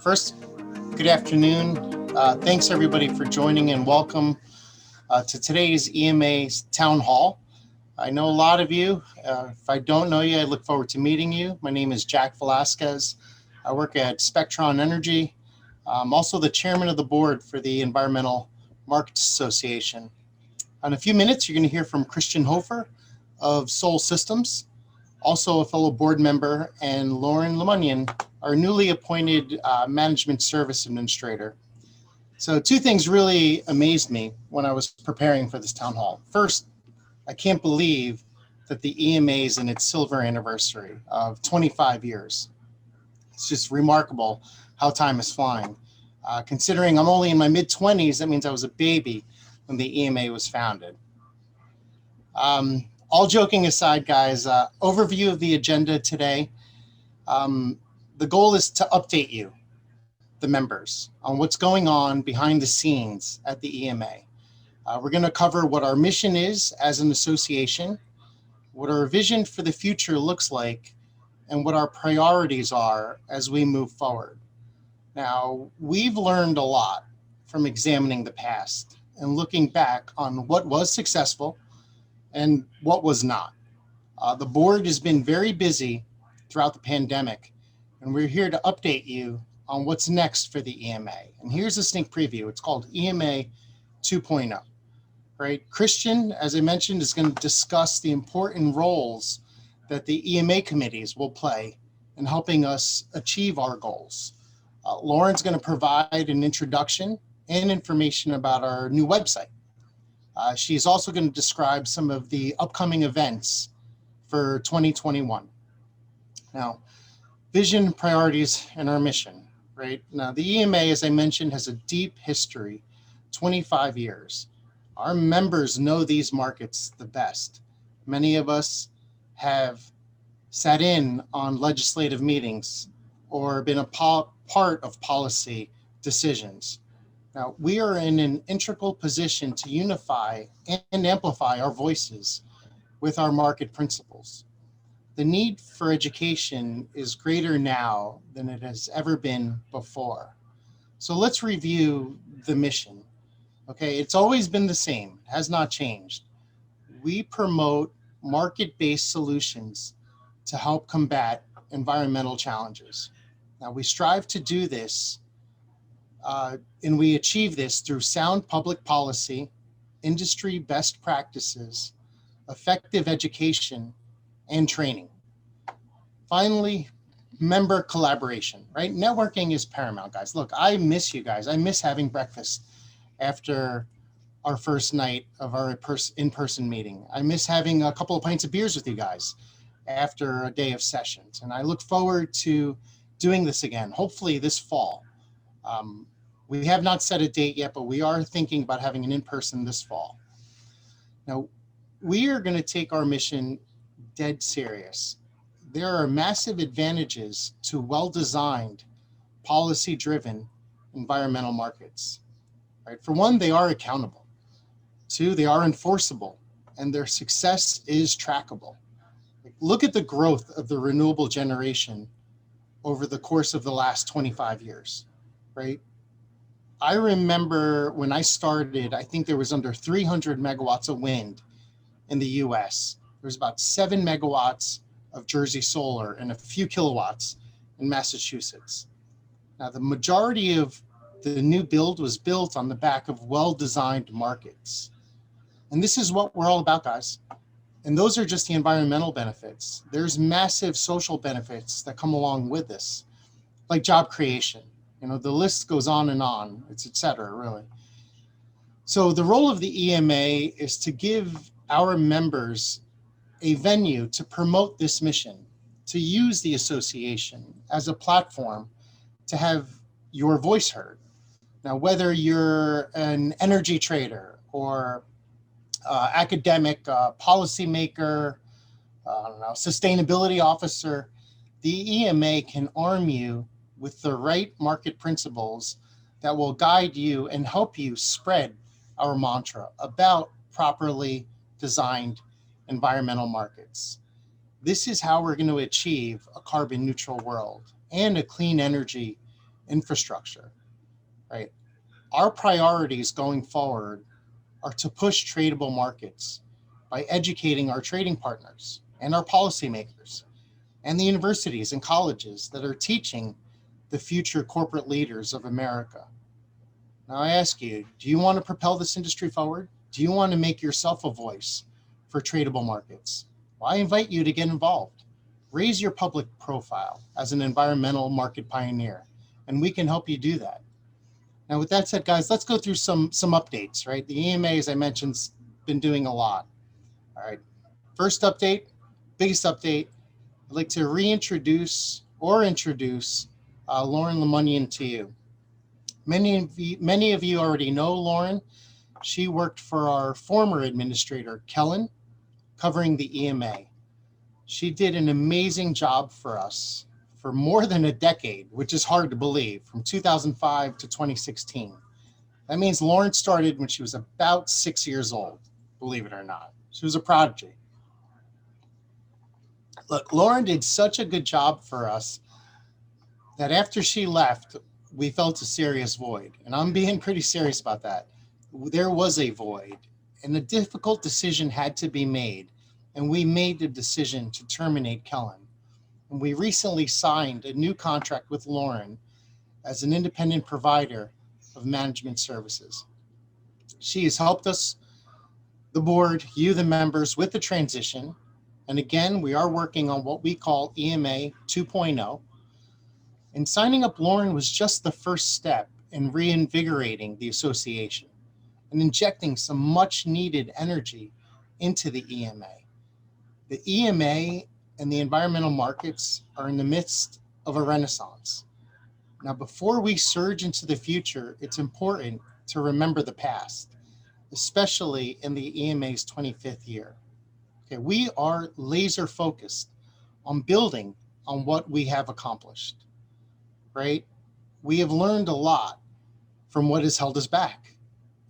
First, good afternoon. Thanks everybody for joining and welcome to today's EMA Town Hall. I know a lot of you. If I don't know you, I look forward to meeting you. My name is Jack Velasquez. I work at Spectron Energy. I'm also the chairman of the board for the Environmental Markets Association. In a few minutes, you're going to hear from Christian Hofer of Sol Systems, also a fellow board member, and Lauren Lemunion, our newly appointed management service administrator. So two things really amazed me when I was preparing for this town hall. First, I can't believe that the EMA is in its silver anniversary of 25 years. It's just remarkable how time is flying. Considering I'm only in my mid-20s, that means I was a baby when the EMA was founded. All joking aside, guys, overview of the agenda today. The goal is to update you, the members, on what's going on behind the scenes at the EMA. We're going to cover what our mission is as an association, what our vision for the future looks like, and what our priorities are as we move forward. Now, we've learned a lot from examining the past and looking back on what was successful and what was not. The board has been very busy throughout the pandemic, and we're here to update you on what's next for the EMA. And here's a sneak preview. It's called EMA 2.0, right? Christian, as I mentioned, is going to discuss the important roles that the EMA committees will play in helping us achieve our goals. Lauren's going to provide an introduction and information about our new website. She's also going to describe some of the upcoming events for 2021. Now, vision, priorities, and our mission, right? Now, the EMA, as I mentioned, has a deep history, 25 years. Our members know these markets the best. Many of us have sat in on legislative meetings or been a part of policy decisions. Now, we are in an integral position to unify and amplify our voices with our market principles. The need for education is greater now than it has ever been before. So let's review the mission. Okay, it's always been the same, it has not changed. We promote market-based solutions to help combat environmental challenges. Now, we strive to do this and we achieve this through sound public policy, industry best practices, effective education, and training. Finally, member collaboration, right? Networking is paramount, guys. Look, I miss you guys. I miss having breakfast after our first night of our in-person meeting. I miss having a couple of pints of beers with you guys after a day of sessions. And I look forward to doing this again, hopefully this fall. We have not set a date yet, but we are thinking about having an in-person this fall. Now, we are going to take our mission dead serious. There are massive advantages to well-designed, policy-driven environmental markets. Right? For one, they are accountable. Two, they are enforceable, and their success is trackable. Look at the growth of the renewable generation over the course of the last 25 years, right? I remember when I started, I think there was under 300 megawatts of wind in the US. There was about 7 megawatts of Jersey solar and a few kilowatts in Massachusetts. Now, the majority of the new build was built on the back of well-designed markets. And this is what we're all about, guys. And those are just the environmental benefits. There's massive social benefits that come along with this, like job creation. You know, the list goes on and on, it's et cetera, really. So the role of the EMA is to give our members a venue to promote this mission, to use the association as a platform to have your voice heard. Now, whether you're an energy trader or academic, policymaker, sustainability officer, the EMA can arm you with the right market principles that will guide you and help you spread our mantra about properly designed environmental markets. This is how we're going to achieve a carbon neutral world and a clean energy infrastructure, right? Our priorities going forward are to push tradable markets by educating our trading partners and our policymakers and the universities and colleges that are teaching the future corporate leaders of America. Now I ask you, do you want to propel this industry forward? Do you want to make yourself a voice for tradable markets? Well, I invite you to get involved. Raise your public profile as an environmental market pioneer, and we can help you do that. Now, with that said, guys, let's go through some updates, right? The EMA, as I mentioned, has been doing a lot. All right. First update, biggest update, I'd like to reintroduce or introduce Lauren Lemunian to you. Many of you already know Lauren. She worked for our former administrator, Kellen, covering the EMA. She did an amazing job for us for more than a decade, which is hard to believe, from 2005 to 2016. That means Lauren started when she was about 6 years old, believe it or not. She was a prodigy. Look, Lauren did such a good job for us that after she left, we felt a serious void. And I'm being pretty serious about that. There was a void, and a difficult decision had to be made. And we made the decision to terminate Kellen. And we recently signed a new contract with Lauren as an independent provider of management services. She has helped us, the board, you, the members, with the transition. And again, we are working on what we call EMA 2.0. And signing up Lauren was just the first step in reinvigorating the association and injecting some much needed energy into the EMA. The EMA and the environmental markets are in the midst of a renaissance. Now, before we surge into the future, it's important to remember the past, especially in the EMA's 25th year. Okay, we are laser focused on building on what we have accomplished, right? We have learned a lot from what has held us back,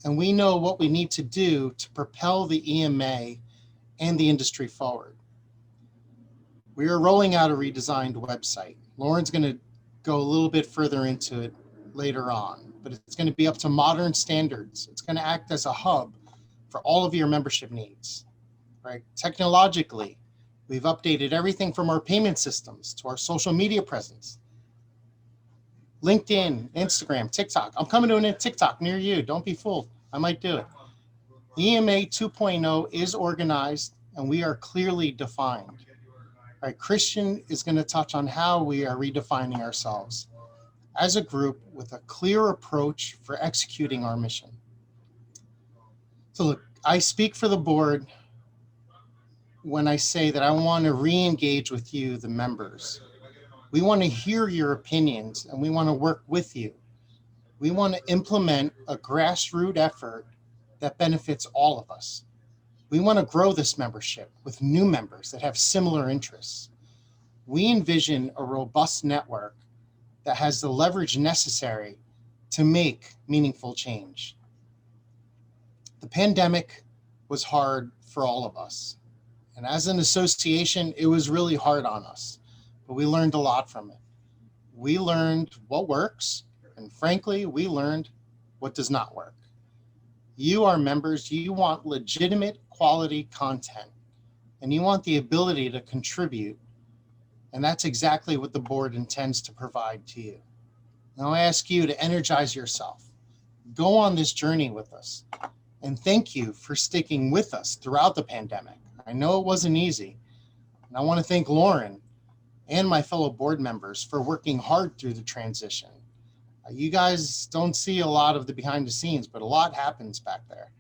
and we know what we need to do to propel the EMA and the industry forward. We are rolling out a redesigned website. Lauren's going to go a little bit further into it later on, but it's going to be up to modern standards. It's going to act as a hub for all of your membership needs, right? Technologically, we've updated everything from our payment systems to our social media presence. LinkedIn, Instagram, TikTok. I'm coming to a TikTok near you. Don't be fooled. I might do it. EMA 2.0 is organized and we are clearly defined. All right, Christian is going to touch on how we are redefining ourselves as a group with a clear approach for executing our mission. So look, I speak for the board when I say that I want to re-engage with you, the members. We want to hear your opinions and we want to work with you. We want to implement a grassroots effort that benefits all of us. We want to grow this membership with new members that have similar interests. We envision a robust network that has the leverage necessary to make meaningful change. The pandemic was hard for all of us. And as an association, it was really hard on us, but we learned a lot from it. We learned what works, and frankly, we learned what does not work. You, our members, you want legitimate quality content, and you want the ability to contribute, and that's exactly what the board intends to provide to you. Now I ask you to energize yourself. Go on this journey with us, and thank you for sticking with us throughout the pandemic. I know it wasn't easy, and I want to thank Lauren and my fellow board members for working hard through the transition. You guys don't see a lot of the behind the scenes, but a lot happens back there.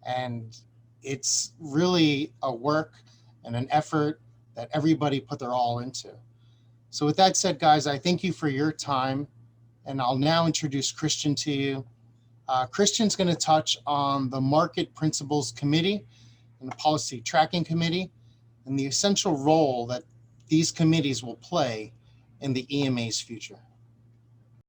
And it's really a work and an effort that everybody put their all into. So with that said, guys, I thank you for your time. And I'll now introduce Christian to you. Christian's going to touch on the Market Principles Committee and the Policy Tracking Committee and the essential role that these committees will play in the EMA's future.